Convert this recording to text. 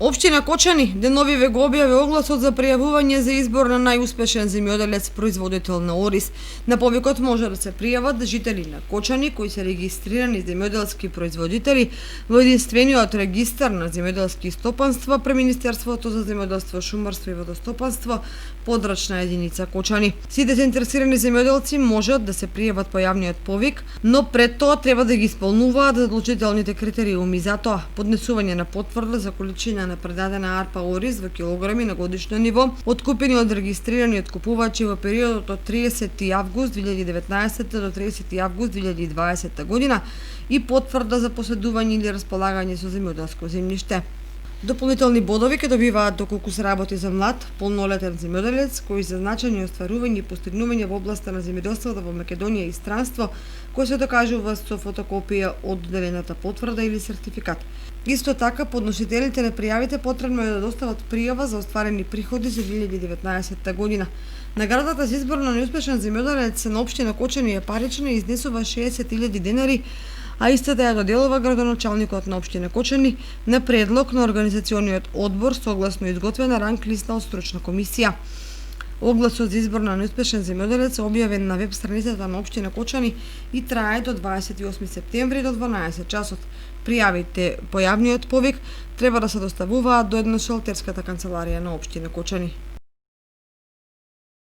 Општина Кочани деновиве го објави огласот за пријавување за избор на најуспешен земјоделец производител на ориз. На повикот може да се пријават жители на Кочани кои се регистрирани земјоделски производители во единствениот регистар на земјоделски стопанства при Министерството за земјоделство, шумарство и водостопанство, подрачна единица Кочани. Сите заинтересирани земјоделци можат да се пријават по јавниот повик, но пред тоа треба да ги исполнуваат задлучителните критериуми за тоа: поднесување на потврда за количина на предадена арпа ориз во килограми на годишно ниво, откупени од регистрирани откупувачи во периодот од 30 август 2019 до 30 август 2020 година и потврда за поседување или располагање со земјоделско земјиште. Дополнителни бодови ќе добиваат доколку се работи за млад, полнолетен земјоделец кои се значајни остварувања и постигнувања во областа на земјоделството во Македонија и странство, кој се докажува со фотокопија од доделената потврда или сертификат. Исто така, подносителите на пријавите потребно е да достават пријава за остварени приходи за 2019 година. Наградата за избор на неуспешен земјоделец на општина Кочани е парична и изнесува 60.000 денари, а истата ја доделува градоначалникот на општина Кочани на предлог на организациониот одбор согласно изготвена ранг листа од стручна комисија. Огласот за избор на неуспешен земјоделец е објавен на веб страницата на општина Кочани и трае до 28 септември до 12 часот. Пријавите по јавниот повик треба да се доставуваат до едношелтерската канцеларија на општина Кочани.